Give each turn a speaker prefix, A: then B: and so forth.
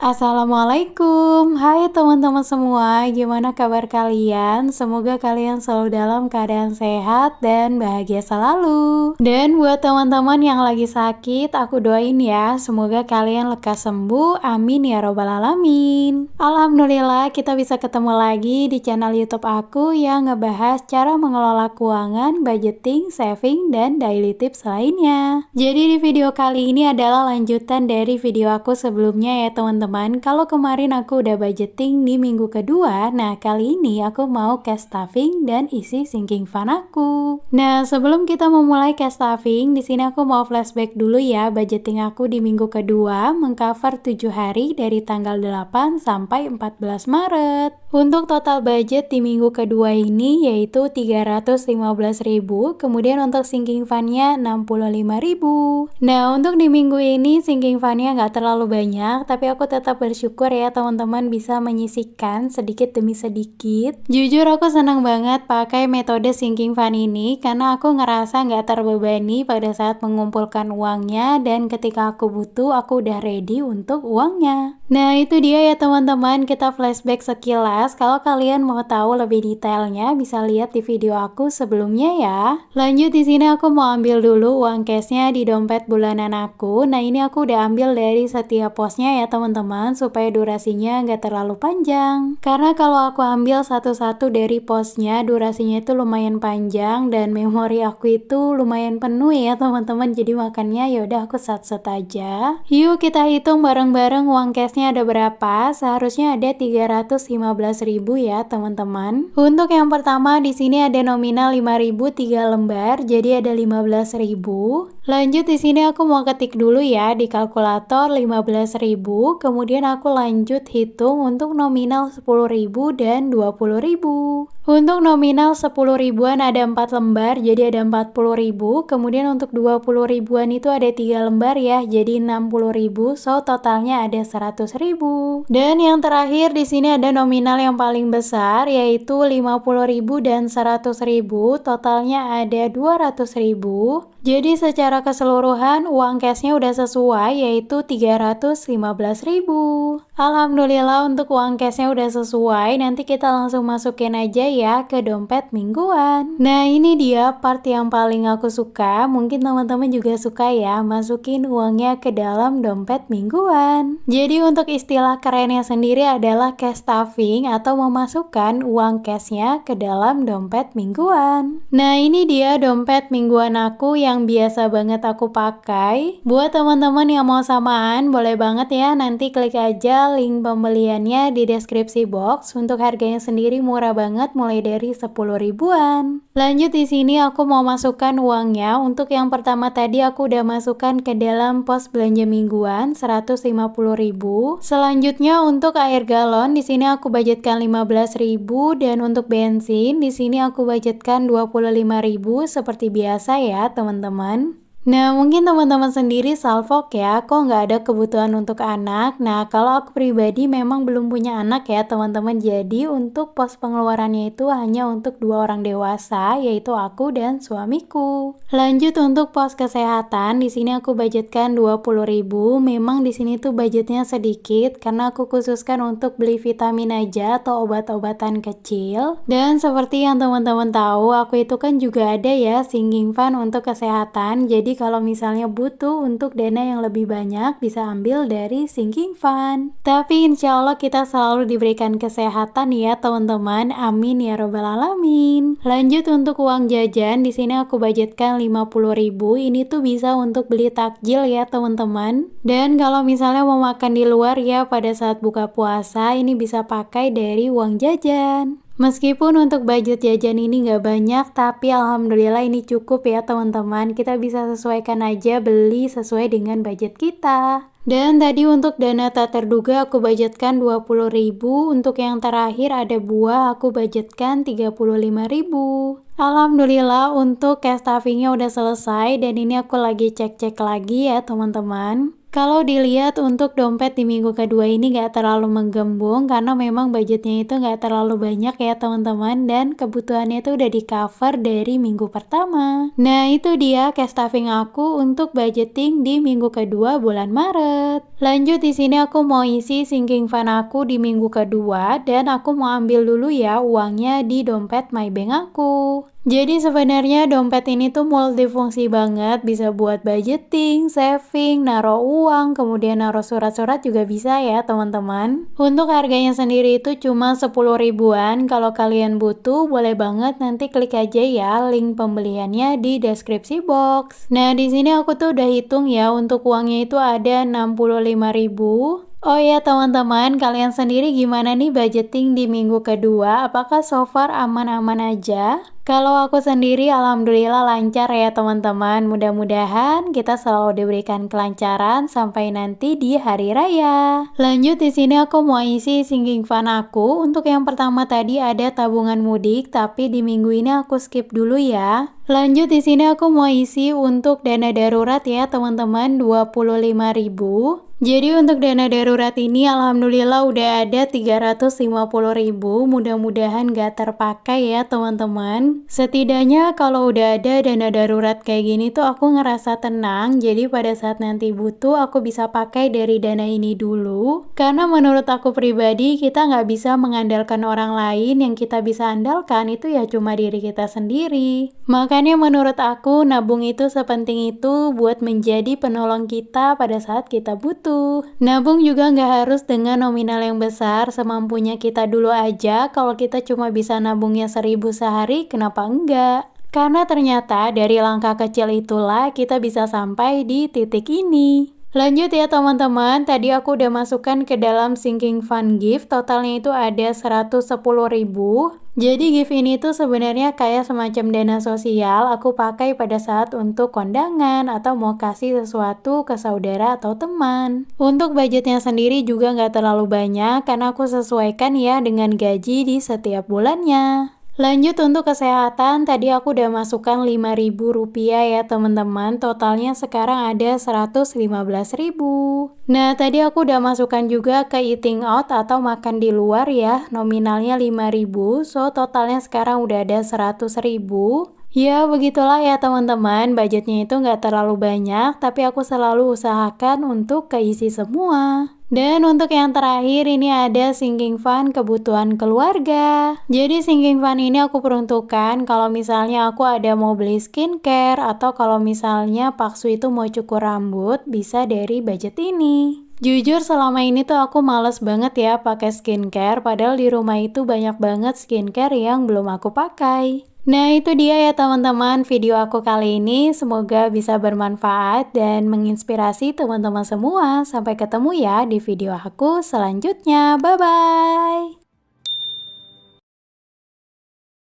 A: Assalamualaikum, hai teman-teman semua, gimana kabar kalian? Semoga kalian selalu dalam keadaan sehat dan bahagia selalu. Dan buat teman-teman yang lagi sakit, aku doain ya, semoga kalian lekas sembuh, amin ya robbal alamin. Alhamdulillah kita bisa ketemu lagi di channel YouTube aku yang ngebahas cara mengelola keuangan, budgeting, saving, dan daily tips lainnya. Jadi di video kali ini adalah lanjutan dari video aku sebelumnya ya teman-teman. Kalau kemarin aku udah budgeting di minggu kedua, nah kali ini aku mau cash stuffing dan isi sinking fund aku. Nah, sebelum kita memulai cash stuffing, di sini aku mau flashback dulu ya budgeting aku di minggu kedua, mengcover 7 hari dari tanggal 8 sampai 14 Maret. Untuk total budget di minggu kedua ini yaitu 315.000, kemudian untuk sinking fund-nya 65.000. Nah, untuk di minggu ini sinking fund-nya nggak terlalu banyak, tapi aku tetap bersyukur ya teman-teman bisa menyisihkan sedikit demi sedikit. Jujur aku senang banget pakai metode sinking fund ini karena aku ngerasa nggak terbebani pada saat mengumpulkan uangnya, dan ketika aku butuh aku udah ready untuk uangnya. Nah, itu dia ya teman-teman, kita flashback sekilas. Kalau kalian mau tahu lebih detailnya bisa lihat di video aku sebelumnya ya. Lanjut, di sini aku mau ambil dulu uang cashnya di dompet bulanan aku. Nah, ini aku udah ambil dari setiap posnya ya teman-teman, supaya durasinya nggak terlalu panjang. Karena kalau aku ambil satu-satu dari posnya, durasinya itu lumayan panjang dan memori aku itu lumayan penuh ya teman-teman. Jadi makanya yaudah aku sat-sat aja. Yuk kita hitung bareng-bareng uang cashnya ada berapa. Seharusnya ada 315.000 ya teman-teman. Untuk yang pertama di sini ada nominal 5.000 3 lembar, jadi ada 15.000. Lanjut di sini aku mau ketik dulu ya di kalkulator 15.000, kemudian aku lanjut hitung untuk nominal 10.000 dan 20.000. Untuk nominal 10 ribuan ada 4 lembar, jadi ada 40.000. Kemudian untuk 20 ribuan itu ada 3 lembar ya, jadi 60.000. So totalnya ada 100.000. Dan yang terakhir di sini ada nominal yang paling besar yaitu 50.000 dan 100.000. Totalnya ada 200.000. Jadi secara keseluruhan uang cashnya udah sesuai yaitu 315.000. Alhamdulillah untuk uang cashnya udah sesuai. Nanti kita langsung masukin aja ya ke dompet mingguan. Nah, ini dia part yang paling aku suka. Mungkin teman-teman juga suka ya masukin uangnya ke dalam dompet mingguan. Jadi untuk istilah kerennya sendiri adalah cash stuffing atau memasukkan uang cashnya ke dalam dompet mingguan. Nah, ini dia dompet mingguan aku yang biasa banget aku pakai. Buat teman-teman yang mau samaan, boleh banget ya nanti klik aja link pembeliannya di deskripsi box. Untuk harganya sendiri murah banget, mulai dari 10 ribuan. Lanjut di sini aku mau masukkan uangnya. Untuk yang pertama tadi aku udah masukkan ke dalam pos belanja mingguan 150.000. Selanjutnya untuk air galon di sini aku budgetkan 15.000, dan untuk bensin di sini aku budgetkan 25.000 seperti biasa ya teman-teman. Nah, mungkin teman-teman sendiri salfok ya, kok nggak ada kebutuhan untuk anak. Nah, kalau aku pribadi memang belum punya anak ya teman-teman, jadi untuk pos pengeluarannya itu hanya untuk 2 orang dewasa, yaitu aku dan suamiku. Lanjut untuk pos kesehatan, di sini aku budgetkan 20.000. Memang di sini tuh budgetnya sedikit karena aku khususkan untuk beli vitamin aja atau obat-obatan kecil. Dan seperti yang teman-teman tahu, aku itu kan juga ada ya sinking fund untuk kesehatan. Jadi kalau misalnya butuh untuk dana yang lebih banyak, bisa ambil dari sinking fund. Tapi insya Allah kita selalu diberikan kesehatan ya teman-teman, amin ya robbal alamin. Lanjut untuk uang jajan, di sini aku budgetkan 50.000. Ini tuh bisa untuk beli takjil ya teman-teman. Dan kalau misalnya mau makan di luar ya pada saat buka puasa, ini bisa pakai dari uang jajan. Meskipun untuk budget jajan ini nggak banyak, tapi alhamdulillah ini cukup ya teman-teman. Kita bisa sesuaikan aja beli sesuai dengan budget kita. Dan tadi untuk dana tak terduga aku budgetkan 20.000. Untuk yang terakhir ada buah, aku budgetkan 35.000. Alhamdulillah untuk cash stuffingnya udah selesai, dan ini aku lagi cek-cek lagi ya teman-teman. Kalau dilihat untuk dompet di minggu kedua ini nggak terlalu menggembung karena memang budgetnya itu nggak terlalu banyak ya teman-teman, dan kebutuhannya itu udah di cover dari minggu pertama. Nah itu dia cash stuffing aku untuk budgeting di minggu kedua bulan Maret. Lanjut di sini aku mau isi sinking fund aku di minggu kedua dan aku mau ambil dulu ya uangnya di dompet Maybank aku. Jadi sebenarnya dompet ini tuh multifungsi banget, bisa buat budgeting, saving, naruh uang, kemudian naruh surat-surat juga bisa ya teman-teman. Untuk harganya sendiri itu cuma 10 ribuan, kalau kalian butuh boleh banget nanti klik aja ya link pembeliannya di deskripsi box. Nah di sini aku tuh udah hitung ya, untuk uangnya itu ada 65.000. Oh ya teman-teman, kalian sendiri gimana nih budgeting di minggu kedua? Apakah so far aman-aman aja? Kalau aku sendiri alhamdulillah lancar ya teman-teman. Mudah-mudahan kita selalu diberikan kelancaran sampai nanti di hari raya. Lanjut di sini aku mau isi sinking fund aku. Untuk yang pertama tadi ada tabungan mudik, tapi di minggu ini aku skip dulu ya. Lanjut di sini aku mau isi untuk dana darurat ya teman-teman, 25.000. Jadi untuk dana darurat ini alhamdulillah udah ada 350.000. Mudah-mudahan gak terpakai ya teman-teman. Setidaknya kalau udah ada dana darurat kayak gini tuh aku ngerasa tenang. Jadi pada saat nanti butuh aku bisa pakai dari dana ini dulu. Karena menurut aku pribadi kita nggak bisa mengandalkan orang lain, yang kita bisa andalkan itu ya cuma diri kita sendiri. Makanya menurut aku nabung itu sepenting itu buat menjadi penolong kita pada saat kita butuh. Nabung juga nggak harus dengan nominal yang besar, semampunya kita dulu aja. Kalau kita cuma bisa nabungnya 1.000 sehari, kenapa enggak? Karena ternyata dari langkah kecil itulah kita bisa sampai di titik ini. Lanjut ya teman-teman, tadi aku udah masukkan ke dalam sinking fund gift, totalnya itu ada 110.000. Jadi gift ini tuh sebenarnya kayak semacam dana sosial, aku pakai pada saat untuk kondangan atau mau kasih sesuatu ke saudara atau teman. Untuk budgetnya sendiri juga nggak terlalu banyak karena aku sesuaikan ya dengan gaji di setiap bulannya. Lanjut untuk kesehatan, tadi aku udah masukkan 5.000 rupiah ya teman-teman, totalnya sekarang ada 115.000. Nah tadi aku udah masukkan juga ke eating out atau makan di luar ya, nominalnya 5.000, so totalnya sekarang udah ada 100.000. Ya begitulah ya teman-teman, budgetnya itu nggak terlalu banyak, tapi aku selalu usahakan untuk keisi semua. Dan untuk yang terakhir ini ada sinking fund kebutuhan keluarga. Jadi sinking fund ini aku peruntukkan kalau misalnya aku ada mau beli skincare atau kalau misalnya Paksu itu mau cukur rambut, bisa dari budget ini. Jujur selama ini tuh aku males banget ya pakai skincare, padahal di rumah itu banyak banget skincare yang belum aku pakai. Nah itu dia ya teman-teman video aku kali ini, semoga bisa bermanfaat dan menginspirasi teman-teman semua. Sampai ketemu ya di video aku selanjutnya, bye bye.